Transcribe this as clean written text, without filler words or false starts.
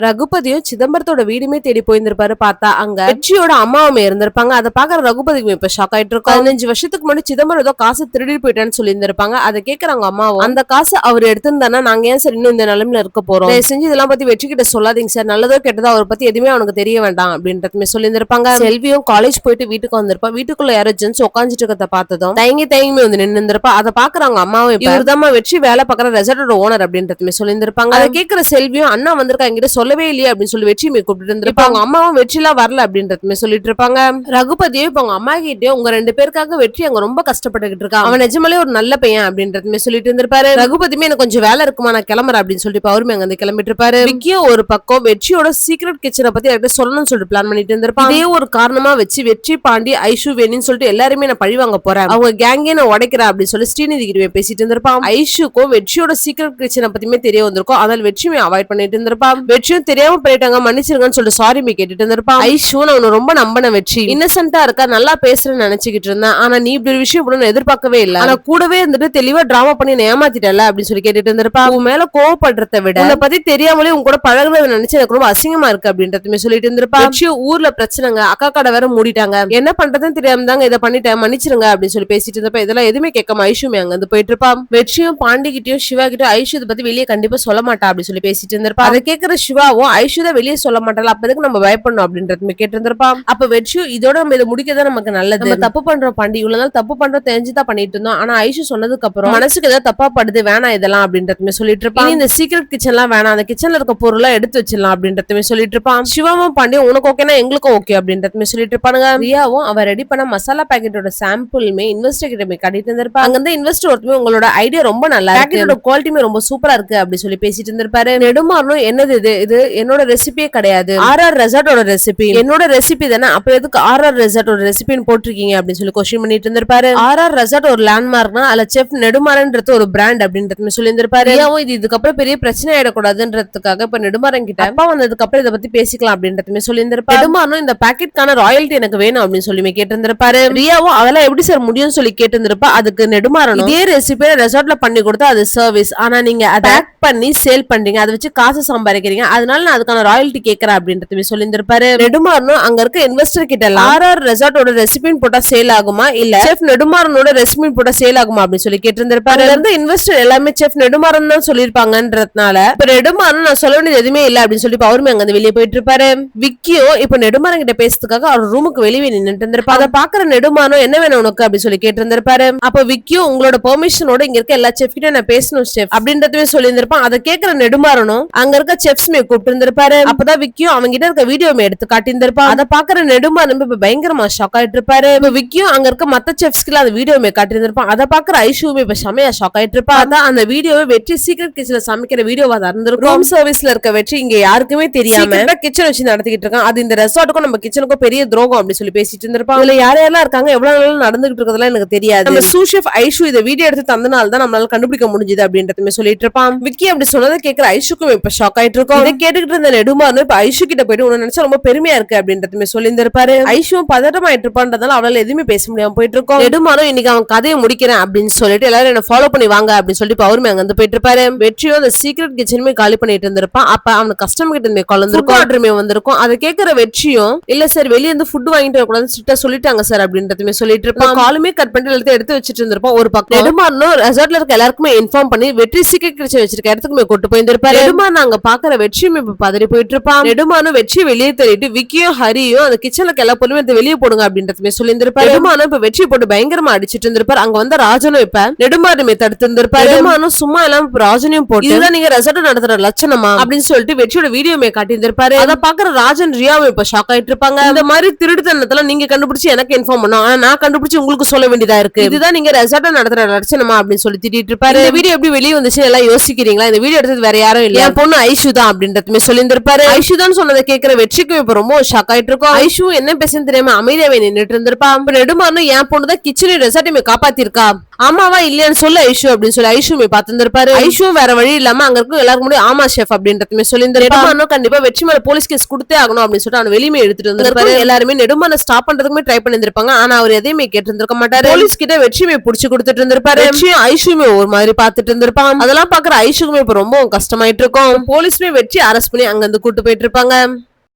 ரகுபதியும் சிதம்பரத்தோட வீடுமே தேடி போயிருந்திருப்பாரு. பார்த்தா அங்க வெற்றியோட அம்மாவுமே இருந்திருப்பாங்க. அதை பாக்குற ரகுபதிக்கு இப்ப ஷாக் ஆயிட்டு இருக்கும். 15 வருஷத்துக்கு முன்னாடி சிதம்பரம் ஏதோ காசு திருடி போயிட்டான்னு சொல்லி இருந்திருப்பாங்க. அதை கேக்குறாங்க அம்மாவும், அந்த காசு அவர் எடுத்திருந்தானா நாங்க ஏன் சார் இன்னும் இந்த நிலைமையில இருக்க போறோம், செஞ்சு இதெல்லாம் பத்தி வெற்றி கிட்ட சொல்லாதீங்க சார், நல்லதோ கெட்டதோ அவரை பத்தி எதுவுமே அவனுக்கு தெரிய வேண்டாம் அப்படின்றதுமே சொல்லி இருந்திருப்பாங்க. செல்வியும் காலேஜ் போயிட்டு வீட்டுக்கு வந்திருப்பா. வீட்டுக்குள்ள யாரோ ஜென்ஸ் உட்காந்துட்டு இருக்கிறத பார்த்ததும் தயங்கி வந்து நின்று இருந்திருப்பா. அதை பாக்குறாங்க அம்மாவும், இவர்தான் வெற்றி வேலை பாக்குற ரெசார்ட்டோட ஓனர் அப்படின்றதுமே சொல்லி இருந்திருப்பாங்க. அதை கேட்கிற செல்வியும், அண்ணா வந்திருக்கா என்கிட்ட சொல்லவே இல்லையே அப்படின்னு சொல்லி வெற்றியுமே கூப்பிட்டு இருந்திருப்பாங்க. அவங்க அம்மாவும் வெற்றிலாம் வரல அப்படின்றதுமே சொல்லிட்டு இருப்பாங்க. ரகுபதியும் இப்ப அவங்க அம்மா கிட்டே உங்க 2 பேருக்காக வெற்றி அங்க ரொம்ப கஷ்டப்பட்டுக்கிட்டு இருக்கான், அவன் நிஜமாலே ஒரு நல்ல பையன் அப்படின்றதுமே சொல்லிட்டு இருந்திருப்பாரு. ரகுபதியுமே எனக்கு கொஞ்சம் வேலை இருக்குமா நான் கிளம்புறேன் அப்படின்னு சொல்லிட்டு அவருமே அங்க வந்து கிளம்பிட்டு இருப்பாரு. விக்கியும் ஒரு பக்கம் வெற்றியோட சீக்ரெட் கிச்சனை பத்தி யார்கிட்ட சொல்லணும்னு சொல்லிட்டு பிளான் பண்ணிட்டு இருந்திருப்பான். இதே ஒரு காரணமா வச்சு வெற்றி, பாண்டி, ஐஷு, வேணின்னு சொல்லிட்டு எல்லாருமே நான் பழி வாங்க போறேன், அவங்க கேங்கே நான் உடைக்கிறேன் அப்படின்னு சொல்லி ஸ்ரீநிதி கிட்ட பேசிட்டு இருந்திருப்பான். ஐஷுக்கும் வெற்றியோட சீக்ரெட் கிச்சனை பத்தியுமே தெரிய வந்திருக்கும். அதனால வெற்றியுமே அவாய்ட் பண்ணிட்டு இருந்திருப்பான். வெற்றியும் தெரியாம பண்ணிட்டாங்க மன்னிச்சிருங்கன்னு சொல்லிட்டு சாரி கேட்டுட்டு இருந்திருப்பான். ஐஷு நான் ரொம்ப நம்பின வெற்றி இன்னசென்ட்டா இருக்கா, நல்லா பேசுறேன்னு நினைச்சுக்கிட்டு இருந்தேன், ஆனா நீ இப்படி ஒரு விஷயம் கூட எதிர்பார்க்கவே இல்லை, ஆனா கூடவே இருந்துட்டு தெளிவா டிராமா பண்ணி ஏமாத்திட்டல அப்படின்னு சொல்லி கேட்டுட்டு இருந்திருப்பா. உன் மேல கோவப்படுறத விட உன்னை பத்தி தெரியாமலே உங்க கூட பழகுறத நினைச்சு எனக்கு ரொம்ப அசிங்கமா இருக்கு அப்படின்றதுமே சொல்லிட்டு இருந்திருப்பா. வெற்றியும் ஊர்ல பிரச்சனைங்க, அக்கா கடை வேற மூடிட்டாங்க, என்ன பண்றதுன்னு தெரியாம தாங்க இதை பண்ணிட்டேன் மன்னிச்சிருங்க அப்படின்னு சொல்லி பேசிட்டு இருந்தப்ப இதெல்லாம் எதுவுமே கேட்காம ஐஷுமே அங்க வந்து போயிட்டு இருப்பான். வெற்றியும் பாண்டி கிட்டயும் சிவா கிட்டயும் ஐஷு இதை பத்தி வெளியே கண்டிப்பா சொல்ல மாட்டா அப்படின்னு சொல்லி பேசிட்டு இருந்திருப்பா. அதை கேட்கிற சிவாவும் ஐஷு தான் வெளியே சொல்ல மாட்டாள், அப்பதுக்கு நம்ம பயப்படணும் அப்படின்றதுமே கேட்டு இருந்திருப்பா. அப்ப வெற்றியும் இதோட நம்ம இதை முடிக்கதான் நமக்கு நல்லது, நம்ம தப்பு பண்றோம் பாண்டி, இவ்வளவு நாள் தப்பு பண்றோம் தெரிஞ்சுதான் பண்ணிட்டு இருந்தோம், ஆனா ஐஷு சொன்னதுக்கு அப்புறம் மனசுக்கு ஏதாவது தப்பா படுது, வேணாம் இதெல்லாம் அப்படின்றதுமே சொல்லிட்டு இருப்பான். இந்த சீக்ரெட் கிச்சன் எல்லாம் வேணாம், அந்த கிச்சன்ல இருக்க பொருளை எடுத்து வச்சிடலாம் அப்படின்றதுமே சொல்லிட்டு இருப்பான். சிவாவும் பாண்டியும் உனக்கு ஓகேனா எங்களுக்கும் ஓகே அப்படின்றதுமே சொல்லிட்டு இருப்பானுங்க. ரியாவும் அவ ரெடி பண்ண மசாலா பாக்கெட்டோட சாம்பிளுமே இன்வெஸ்டர் கிட்ட போய் கட்டிட்டு இருந்திருப்பா. அங்க இருந்து இன்வெஸ்டர் ஒருத்தமே உங்களோட ஐடியா ரொம்ப நல்லா இருக்கு, பாக்கெட்டோட குவாலிட்டியுமே ரொம்ப சூப்பரா இருக்கு அப்படி சொல்லி பேசிட்டு இருந்திருப்பாரு. நெடுமாறனும் என்னது இது என்னோட ரெசிபியே கிடையாது, RR ரெசார்ட்டோட ரெசிபி, என்னோட ரெசிபி தானே, அப்ப எதுக்கு RR ரெசார்ட்டோட ரெசிபின்னு போட்டிருக்கீங்க அப்படின்னு சொல்லி கொஸ்டின் பண்ணிட்டு இருந்திருப்பாரு. RR ரெசார்ட் ஒரு லேண்ட்மார்க்னா அதுல செஃப் நெடுமாறன்றது ஒரு பிராண்ட் அப்படின்றது சொல்லி இருந்திருப்பாரு. இது இதுக்கப்புறம் பெரிய பிரச்சனை ஆயிடக்கூடாதுன்றதுக்காக இப்ப நெடுமாறன் கிட்ட அப்பா வந்ததுக்கு அப்புறம் இதை பத்தி பேசிக்கலாம் அப்படின்றதுமே சொல்லி இருந்திருப்பாரு. நெடுமாறனும் இந்த பாக்கெட்கான ராயல்டி எனக்கு வேணும் அப்படின்னு சொல்லி கேட்டு இருந்திருப்பாரு. ரியாவும் அதெல்லாம் எப்படி சார் முடியும்னு சொல்லி கேட்டு இருந்திருப்பா. அதுக்கு நெடுமாறனும் இதே ரெசிபியை ரெசார்ட்ல பண்ணி கொடுத்தா அது சர்வீஸ், ஆனா நீங்க அதை பண்ணி சேல் பண்றீங்க, அதை வச்சு காசு சம்பாதிக்கிறீங்க, அதனால நான் அதுக்கான ராயல்டி கேட்கறேன் அப்படின்றது சொல்லி இருந்திருப்பாரு. நெடுமாறனும் அங்க இருக்க இன்வெஸ்டர் கிட்ட RR ரெசார்ட்டோட ரெசிபின்னு போட்டா சேல் ஆகுமா இல்ல செஃப் நெடுமாறனோட ரெசிபின்னு போட்டா சேல் ஆகுமா அப்படின்னு சொல்லி கேட்டு இருந்திருப்பாரு. அந்த இன்வெஸ்டர் எல்லாமே செஃப் நெடுமாறன் தான் சொல்லிருப்பாங்கன்றதுனால இப்ப நெடுமாறன் நான் சொல்ல வேண்டியது எதுவுமே இல்ல அப்படின்னு சொல்லி அவருமே அங்க வெளியே போயிட்டு இருப்பாரு. விக்கியும் இப்ப நெடுமாறன் கிட்ட பேசுறதுக்காக அவர் ரூமுக்கு வெளியே நின்னுட்டு இருந்திருப்பாரு. அதை பாக்குற நெடுமாறனும் என்ன வேணும் உனக்கு அப்படின்னு சொல்லி கேட்டு இருந்திருப்பாரு. அப்ப விக்கியும் உங்களோட பெர்மிஷனோட இங்க இருக்க எல்லா செஃப் கிட்ட நான் பேசணும் செஃப் அப்படின்றதுமே சொல்லி இருந்திருப்பான். அதை கேட்கிற நெடுமாறனும் அங்க இருக்க செஃப்ஸ்மே கூப்பிட்டு இருந்திருப்பாரு. அப்பதான் விக்கியும் அவங்க கிட்ட இருக்க வீடியோமே எடுத்து காட்டி இருந்திருப்பான். அதை பாக்குற நெடுமாறன் இப்ப பயங்கரமா ஷாக் ஆயிட்டு இருப்பாரு. இப்ப விக்கியும் அங்க இருக்க மத்த செஃப்ஸ்க்கு அந்த வீடியோமே காட்டி இருந்திருப்பான். அதை பாக்குற ஐஷுமே இப்ப செமையா ஷாக் ஆயிட்டு இருப்பா. அதான் அந்த வீடியோவை வெற்றி சீக்ரெட் கிச்சன்ல சமைக்கிற வீடியோவா தான் இருந்திருக்கும். ரூம் சர்வீஸ்ல இருக்க வெற்றி இங்க யாருக்குமே தெரியாம கிச்சன் வச்சு நடத்திக்கிட்டு இருக்கான், அது இந்த ரெசார்ட்டுக்கும் நம்ம கிச்சனுக்கும் பெரிய துரோகம் அப்படி சொல்லி பேசிட்டு இருந்திருப்பான். இதுல யாரெல்லாம் இருக்காங்க எவ்வளவு நாள் நடந்துகிட்டு இருக்கிறதுலாம் எனக்கு தெரியாது, நம்ம சூஷெஃப் ஐஷு இதை வீடியோ எடுத்து தந்தனால தான் நம்மளால கண்டுபிடிக்க முடிஞ்சது அப்படின்றதுமே சொல்லிட்டு இருப்பான். விக்கி அப்படி சொன்னதை கேட்கிற ஐஷுக்கும் இப்ப ஷாக் ஆயிட்டு இருக்கும். இதை கேட்டுக்கிட்டு இருந்த நெடுமாறனும் இப்ப ஐஷு கிட்ட போயிட்டு உன்னை நினைச்சா ரொம்ப பெருமையா இருக்கு அப்படின்றதுமே சொல்லி இருந்திருப்பாரு. ஐஷுவும் பதட்டம் ஆயிட்டு இருப்பான்றதால அவளால எதுவுமே பேச முடியாம போயிட்டு இருக்கோம். நெடுமாறனும் இன்னைக்கு அவன் கதையை முடிக்கிறேன் அப்படின்னு சொல்லிட்டு எல்லாரும் என்ன ஃபாலோ பண்ணி வாங்க அப்படின்னு சொல்லிட்டு அவருமே அங்க வந்து போயிட்டு இருப்பாரு. வெற்றியும் அந்த சீக்ரெட் கிச்சனுமே காலி பண்ணிட்டு இருந்திருப்பான். அப்ப அவனுக்கு கஸ்டமர் கிட்ட இருந்து கலந்துருக்கும், ஆர்டருமே வந்திருக்கும். அதை கேட்கிற வெற்றியும் இல்ல சார் வெளியே இருந்து ஃபுட் வாங்கிட்டு வரக்கூடாது ஸ்ட்ரிக்ட்டா சொல்லிட்டாங்க சார் அப்படின்றதுமே சொல்லிட்டு இருப்பான். காலுமே கட் பண்ணிட்டு எடுத்து வச்சிட்டு இருந்திருப்பான். ஒரு பக்கம் நெடுமாறனும் ரெசார்ட்ல இருக்க எல்லாருக்குமே இன்ஃபார்ம் பண்ணி வெற்றி சீக்ரெட் கிச்சன் வச்சிருக்க இடத்துக்குமே கொண்டு போயிருந்திருப்பாரு. நெடுமாறன் அங்க பாக்குற வெற்றியுமே இப்ப பதறி போயிட்டு இருப்பான். நெடுமாறனும் வெற்றியை வெளியே தள்ளிட்டு விக்கியும் ஹரியும் அந்த கிச்சன்ல எல்லா பொருளுமே எடுத்து வெளியே போடுங்க அப்படின்றதுமே சொல்லி இருந்திருப்பாரு. நெடுமாறனும் இப்ப வெற்றி போட்டு பயங்கரமா அடிச்சிட்டு இருந்திருப்பாரு. அங்க வந்த ராஜனும் இப்ப நெடுமாறனுமே தடுத்து இருந்திருப்பாரு. நெடுமாறனும் சும்மா எல்லாம் ராஜனையும் போட்டு இதுதான் நீங்க ரெசார்ட் நடத்துற லட்சணமா அப்படின்னு சொல்லிட்டு வெற்றியோட வீடியோமே காட்டி இருந்திருப்பாரு. அதை பாக்குற ராஜன் ரியாவும் இப்ப ஷாக் ஆயிட்டு இருப்பாங்க. இந்த மாதிரி திருடுத்தனத்துல நீங்க கண்டுபிடிச்சு எனக்கு இன்ஃபார்ம் பண்ணும், ஆனா நான் கண்டுபிடிச்சு உங்களுக்கு சொல்ல வேண்டியதா இருக்கு, இதுதான் நீங்க ரெசார்ட் நடத்துற லட்சணமா அப்படின்னு சொல்லி திட்டிட்டு இருப்பாரு. இந்த வீடியோ எப்படி வெளியே வந்துச்சு எல்லாம் யோசிக்கிறீங்களா, இந்த வீடியோ எடுத்தது வேற யாரும் இல்ல என் பொண்ணு ஐஷு தான் அப்படின்றதுமே சொல்லி இருந்திருப்பாரு. ஐஷு தான் சொன்னதை கேட்கிற வெற்றிக்கும் இப்ப ரொம்ப ஷாக் ஆயிட்டு இருக்கும். ஐஷு என்ன பேசுன்னு தெரியாம அமைதியாவே நின்னுட்டு இருந்திருப்பா. நெடுமாறனும் என் பொண்ணு தான் கிச்சனையும் ரெசார்ட்டையுமே காப்பாத்திருக்கா, ஆமாவா இல்லையான்னு சொல்ல ஐஷு அப்படின்னு சொல்லி ஐஷுமே பார்த்திருந்திருப்பாரு. ஐஷுவும் வேற வழி இல்லாம அங்க இருக்கும் எல்லாருக்கும் முடியும் ஆமா ஷெஃப் அப்படின்றதுமே சொல்லி இருந்திருப்பாரு. கண்டிப்பா வெற்றி மேல போலீஸ் கேஸ் கொடுத்தே ஆகணும் அப்படின்னு சொல்லிட்டு அவன் வெளியுமே எடுத்துட்டு வந்திருப்பாரு. எல்லாருமே நெடுமாறனை ஸ்டாப் பண்றதுக்குமே ட்ரை பண்ணிருப்பாங்க, ஆனா அவர் எதையுமே கேட்டு இருந்திருக்க மாட்டாரு. போலீஸ் கிட்ட வெற்றியுமே புடிச்சு கொடுத்துட்டு இருந்திருப்பாரு. வெற்றியும் ஐஷுமே ஒரு மாதிரி பாத்துட்டு இருந்திருப்பான். அதெல்லாம் பாக்குற ஐஷுக்குமே இப்ப ரொம்ப கஷ்டமாயிட்டு இருக்கும். போலீஸ்மே வெற்றி அரெஸ்ட் பண்ணி அங்க இருந்து கூட்டு போயிட்டு இருப்பாங்க.